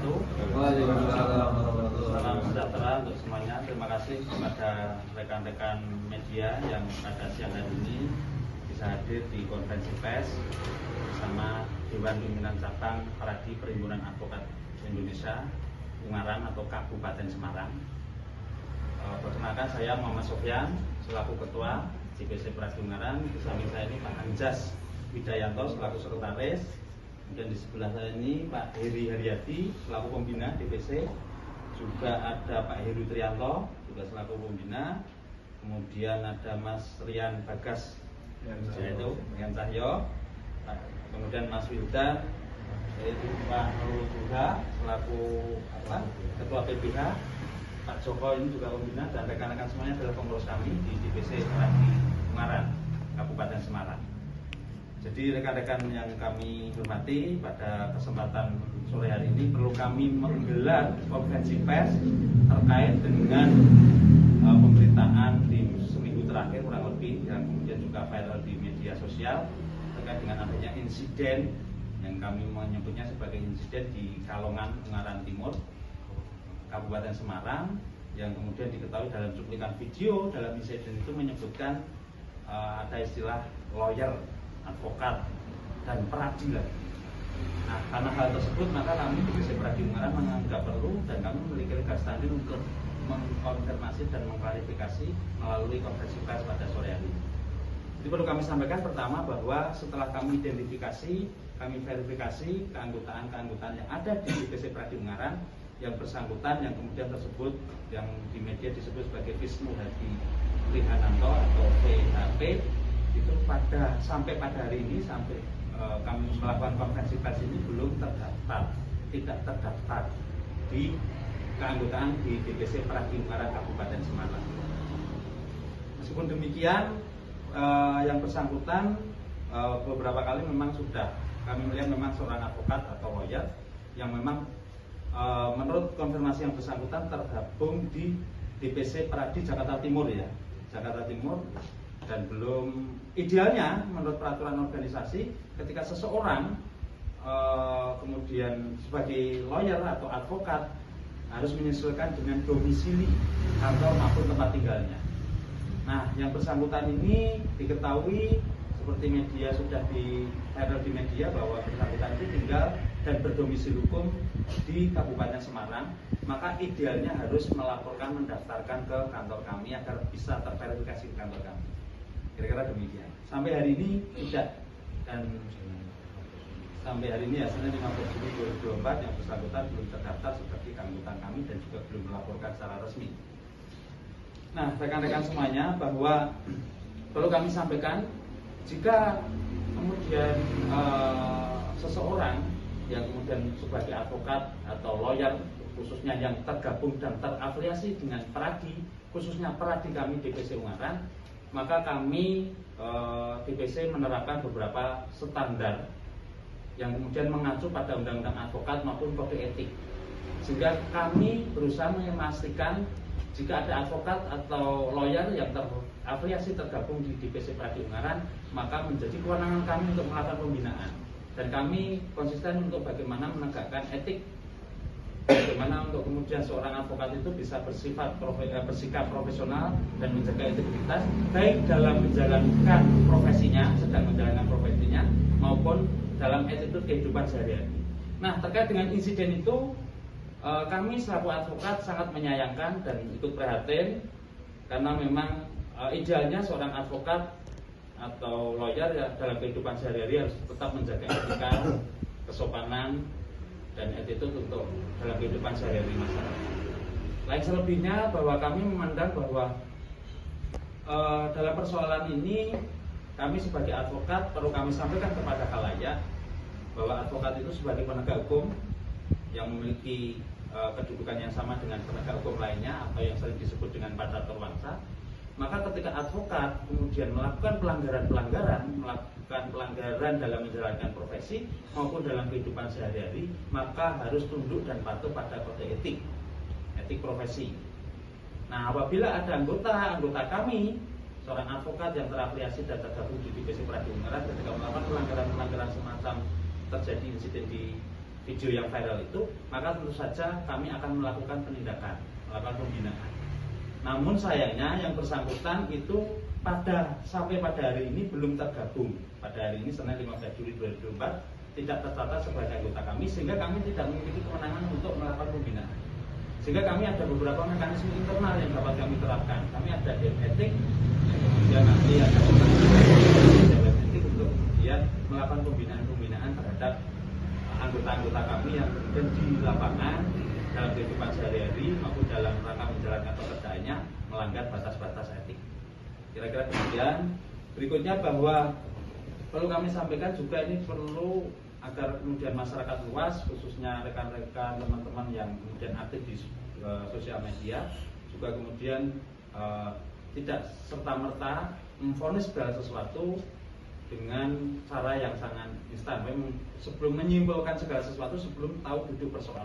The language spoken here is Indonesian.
wabarakatuh. Waalaikumsalam. Salam sejahtera untuk semuanya. Terima kasih kepada rekan-rekan media yang pada siang hari ini bisa hadir di konferensi pers bersama Dewan Pimpinan Cabang Pradi Perhimpunan Advokat Indonesia Ungaran atau Kabupaten Semarang. Perkenalkan, saya Muhammad Sofyan selaku Ketua DPC Pradi Ungaran. Di samping saya ini Pak Anjas Widayanto selaku Sekretaris. Kemudian di sebelah saya ini Pak Heri Haryadi selaku Pembina DPC. Juga ada Pak Heru Trianto juga selaku Pembina. Kemudian ada Mas Rian Bagas yaitu dengan Cahyo. Kemudian Mas Wildan yaitu Pak Nurul Buha selaku Ketua PBH. Pak Joko ini juga Pembina, dan rekan-rekan semuanya adalah pengurus kami di DPC Pradi Ungaran Kabupaten Semarang. Jadi rekan-rekan yang kami hormati, pada kesempatan sore hari ini perlu kami menggelar konferensi pers terkait dengan pemberitaan di seminggu terakhir kurang lebih yang kemudian juga viral di media sosial terkait dengan adanya insiden yang kami menyebutnya sebagai insiden di Kalongan, Ungaran Timur, Kabupaten Semarang, yang kemudian diketahui dalam cuplikan video dalam insiden itu menyebutkan ada istilah lawyer, advokat, dan peradilan. Nah, karena hal tersebut maka kami di DPC Pradi Ungaran menganggap perlu dan kami memiliki legal standing untuk mengkonfirmasi dan mengklarifikasi melalui konferensi pers pada sore hari ini. Jadi perlu kami sampaikan pertama bahwa setelah kami identifikasi, kami verifikasi keanggotaan yang ada di DPC Pradi Ungaran yang bersangkutan, yang kemudian tersebut yang di media disebut sebagai Wisnu Hadi Prihananto atau VHP, itu sampai pada hari ini, sampai kami melakukan konferensi pers ini belum terdaftar, tidak terdaftar di keanggotaan di DPC Pradi Ungaran Kabupaten Semarang. Meskipun demikian, yang bersangkutan beberapa kali memang sudah kami melihat memang seorang advokat atau lawyer yang memang menurut konfirmasi yang bersangkutan tergabung di DPC Pradi Jakarta Timur ya, Jakarta Timur. Dan belum idealnya menurut peraturan organisasi ketika seseorang kemudian sebagai lawyer atau advokat harus menyesuaikan dengan domisili kantor maupun tempat tinggalnya. Nah, yang bersangkutan ini diketahui seperti media sudah viral di media bahwa bersangkutan itu tinggal dan berdomisili hukum di Kabupaten Semarang, maka idealnya harus melaporkan, mendaftarkan ke kantor kami agar bisa terverifikasi di kantor kami. Kira-kira demikian. Sampai hari ini tidak, dan sampai hari ini ya Senin 15 Juli 2024 yang bersangkutan belum terdaftar sebagai keanggotaan kami dan juga belum melaporkan secara resmi. Nah, rekan-rekan semuanya, bahwa perlu kami sampaikan jika kemudian seseorang yang kemudian sebagai advokat atau lawyer khususnya yang tergabung dan terafiliasi dengan Pradi, khususnya Pradi kami DPC Ungaran, maka kami DPC menerapkan beberapa standar yang kemudian mengacu pada undang-undang advokat maupun kode etik, sehingga kami berusaha memastikan jika ada advokat atau lawyer yang terafiliasi tergabung di DPC Pradi Ungaran, maka menjadi kewenangan kami untuk melakukan pembinaan, dan kami konsisten untuk bagaimana menegakkan etik, bagaimana untuk kemudian seorang advokat itu bisa bersikap profesional dan menjaga integritas baik dalam menjalankan profesinya, sedang menjalankan profesinya, maupun dalam attitude kehidupan sehari-hari. Nah, terkait dengan insiden itu, kami selaku advokat sangat menyayangkan dan ikut prihatin, karena memang idealnya seorang advokat atau lawyer ya, dalam kehidupan sehari-hari harus tetap menjaga etika, kesopanan, dan attitude untuk dalam kehidupan sehari-hari masyarakat. Lain selebihnya, bahwa kami memandang bahwa dalam persoalan ini kami sebagai advokat perlu kami sampaikan kepada khalayak bahwa advokat itu sebagai penegak hukum yang memiliki kedudukan yang sama dengan penegak hukum lainnya atau yang sering disebut dengan padatur bangsa. Maka ketika advokat kemudian melakukan pelanggaran dalam menjalankan profesi maupun dalam kehidupan sehari-hari, maka harus tunduk dan patuh pada kode etik profesi. Nah, apabila ada anggota kami, seorang advokat yang terafiliasi dan tergabung di DPC Pradi Ungaran, ketika melakukan pelanggaran semacam terjadi insiden di video yang viral itu, maka tentu saja kami akan melakukan penindakan, melakukan pembinaan. Namun sayangnya yang bersangkutan itu sampai pada hari ini belum tergabung. Pada hari ini Senin 15 Juli 2024 tidak tercatat sebagai anggota kami, sehingga kami tidak memiliki kewenangan untuk melakukan pembinaan. Sehingga kami ada beberapa mekanisme internal yang dapat kami terapkan. Kami ada dewan etik, yang kemudian nanti ada dewan etik untuk kemudian melakukan pembinaan terhadap anggota-anggota kami yang kemudian di lapangan dalam kehidupan sehari-hari maupun dalam rangka menjalankan pekerjaannya melanggar batas-batas etik. Kira-kira kemudian berikutnya bahwa perlu kami sampaikan juga, ini perlu agar kemudian masyarakat luas, khususnya rekan-rekan teman-teman yang kemudian aktif di sosial media, juga kemudian tidak serta-merta memvonis segala sesuatu dengan cara yang sangat instan. Sebelum menyimpulkan segala sesuatu, sebelum tahu duduk persoalan.